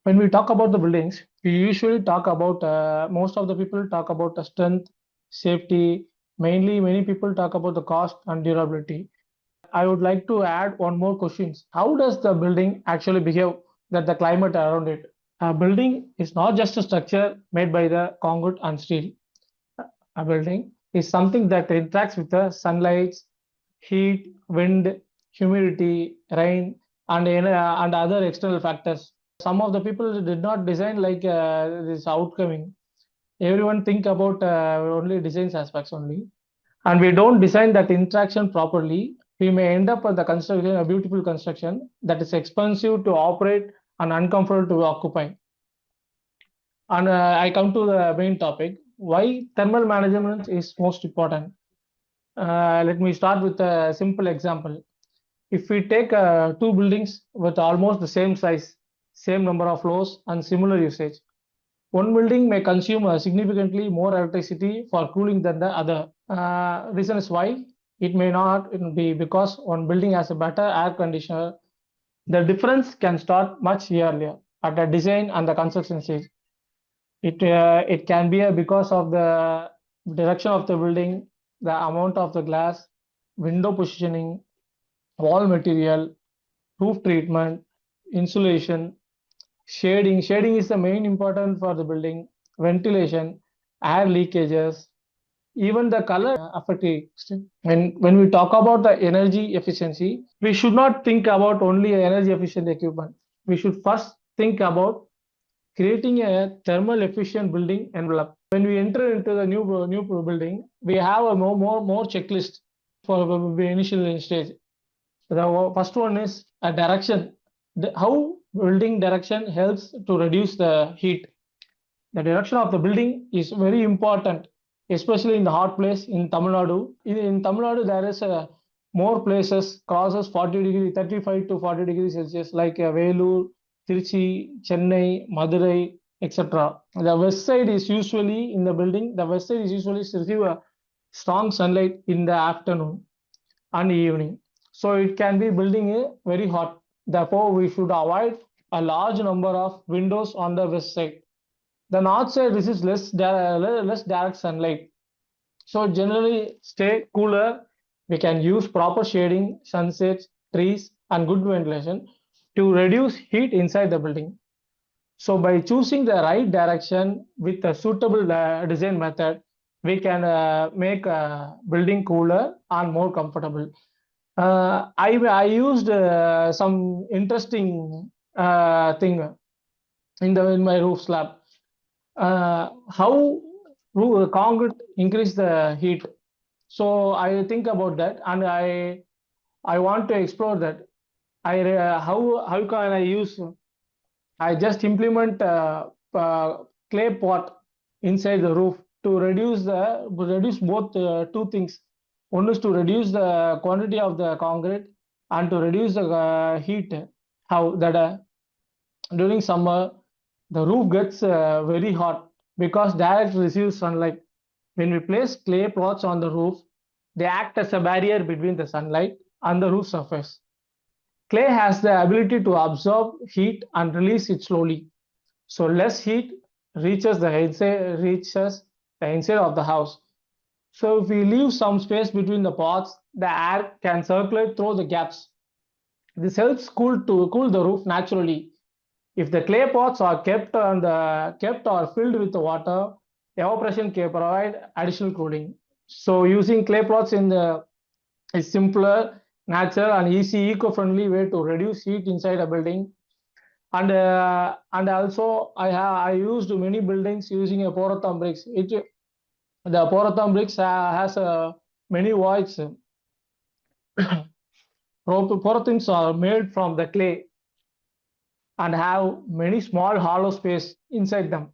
When we talk about the buildings, we usually talk about most of the people talk about the strength, safety. Mainly, many people talk about the cost and durability. I would like to add one more question. How does the building actually behave that the climate around it? A building is not just a structure made by the concrete and steel. A building is something that interacts with the sunlight, heat, wind, humidity, rain, and other external factors. Some of the people did not design like this outcoming. Everyone think about only design aspects only, and we don't design that interaction properly. We may end up with the construction, a beautiful construction that is expensive to operate and uncomfortable to occupy. And I come to the main topic: why thermal management is most important. Let me start with a simple example. If we take two buildings with almost the same size, same number of floors, and similar usage, one building may consume significantly more electricity for cooling than the other. Reason is why it may not be because one building has a better air conditioner. The difference can start much earlier at the design and the construction stage. It can be because of the direction of the building, the amount of the glass, window positioning, wall material, roof treatment, insulation, shading. Shading is the main important for the building. Ventilation, air leakages, even the color affect it. When we talk about the energy efficiency, we should not think about only energy efficient equipment. We should first think about creating a thermal efficient building envelope. When we enter into the new building, we have a more checklist for the initial stage. The first one is a direction. How building direction helps to reduce the heat. The direction of the building is very important, especially in the hot place in Tamil Nadu. In Tamil Nadu, there is more places crosses 40 degree, 35 to 40 degrees Celsius, like Velur, Trichy, Chennai, Madurai, etc. The west side is usually in the building. The west side is usually receive a strong sunlight in the afternoon and evening. So it can be building very hot. Therefore, we should avoid a large number of windows on the west side. The north side receives less direct sunlight. So generally stay cooler. We can use proper shading, sunsets, trees, and good ventilation to reduce heat inside the building. So by choosing the right direction with a suitable design method, we can make a building cooler and more comfortable. I used some interesting thing in my roof slab. How concrete increase the heat? So I think about that, and I want to explore that. How can I use? I just implement clay pot inside the roof to reduce both two things. One is to reduce the quantity of the concrete and to reduce the heat. How that during summer the roof gets very hot because direct receives sunlight. When we place clay plots on the roof, they act as a barrier between the sunlight and the roof surface. Clay has the ability to absorb heat and release it slowly. So less heat reaches the inside of the house. So if we leave some space between the pots, the air can circulate through the gaps. This helps cool the roof naturally. If the clay pots are kept or filled with the water, evaporation can provide additional cooling. So using clay pots is simpler, natural, and easy, eco-friendly way to reduce heat inside a building. And also I used many buildings using a Poratham bricks. The Poratham bricks has many voids. Porathams are made from the clay and have many small hollow space inside them.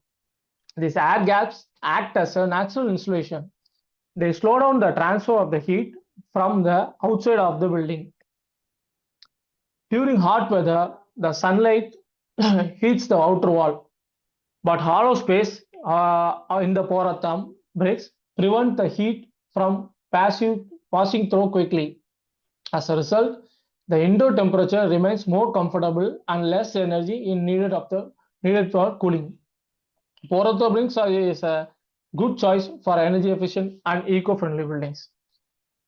These air gaps act as a natural insulation. They slow down the transfer of the heat from the outside of the building. During hot weather, the sunlight heats the outer wall, but hollow space in the Poratham bricks prevent the heat from passing through quickly. As a result, the indoor temperature remains more comfortable and less energy is needed needed for cooling. Porotho bricks is a good choice for energy efficient and eco-friendly buildings.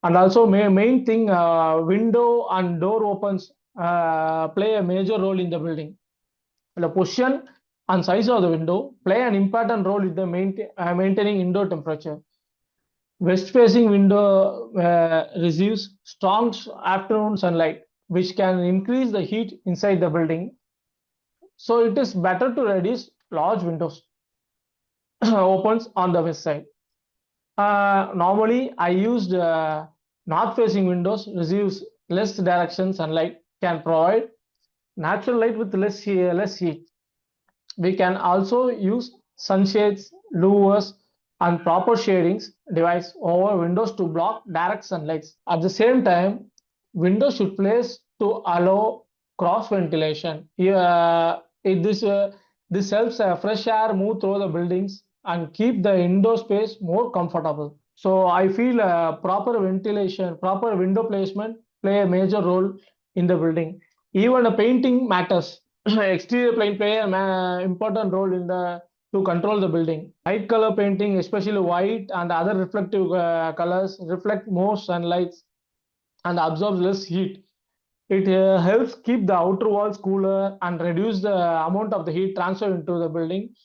And also, main thing, window and door opens play a major role in the building. The position and size of the window play an important role in the maintaining indoor temperature. West-facing window receives strong afternoon sunlight, which can increase the heat inside the building. So it is better to reduce large windows opens on the west side. Normally, I used north-facing windows receives less direction sunlight, can provide natural light with less heat. We can also use sunshades, louvers, and proper shadings device over windows to block direct sunlight. At the same time, windows should place to allow cross ventilation. This helps fresh air move through the buildings and keep the indoor space more comfortable. So I feel proper ventilation, proper window placement play a major role in the building. Even the painting matters. Exterior paint play an important role in the to control the building. Light color painting, especially white and other reflective colors, reflect more sunlight and absorbs less heat. It helps keep the outer walls cooler and reduce the amount of the heat transfer into the building.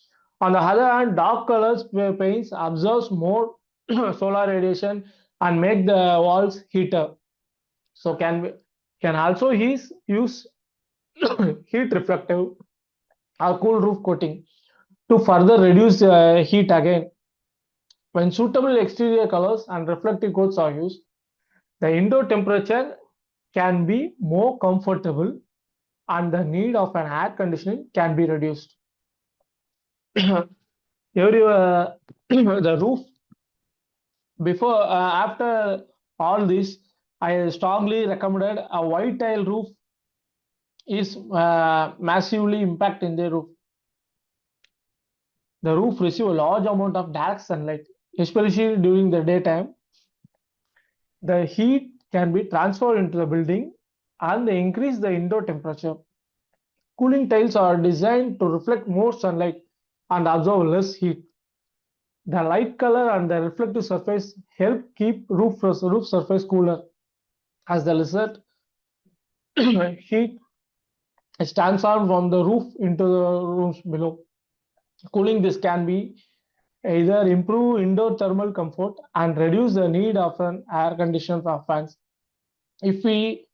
On the other hand, dark colors paints absorbs more solar radiation and make the walls heater. So can also use heat reflective or cool roof coating to further reduce heat again. When suitable exterior colors and reflective coats are used, the indoor temperature can be more comfortable and the need of an air conditioning can be reduced. Every, the roof before after all this, I strongly recommended a white tile roof is massively impact in the roof. The roof receive a large amount of direct sunlight, especially during the daytime. The heat can be transferred into the building and they increase the indoor temperature. Cooling tiles are designed to reflect more sunlight and absorb less heat. The light color and the reflective surface help keep roof surface cooler. As the result, heat is transferred from the roof into the rooms below. Cooling this can be either improve indoor thermal comfort and reduce the need of an air conditioner for fans. If we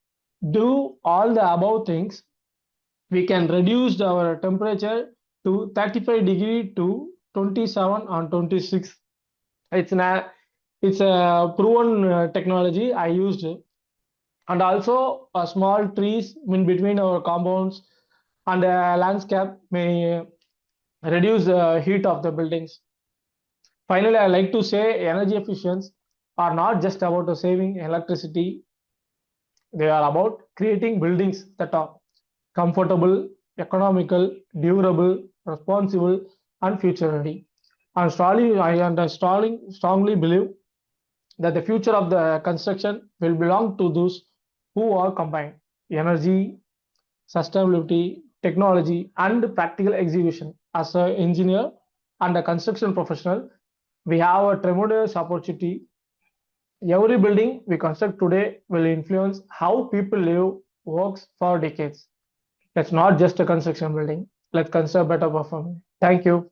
do all the above things, we can reduce our temperature to 35 degree to 27 and 26. It's a proven technology I used, and also small trees in between our compounds and landscape may reduce the heat of the buildings. Finally, I like to say energy efficiency are not just about saving electricity. They are about creating buildings that are comfortable, economical, durable, responsible, and future ready. I strongly believe that the future of the construction will belong to those who are combined energy, sustainability, technology, and practical execution. As an engineer and a construction professional, we have a tremendous opportunity. Every building we construct today will influence how people live, works for decades. Let's not just a construction building. Let's construct better performance. Thank you.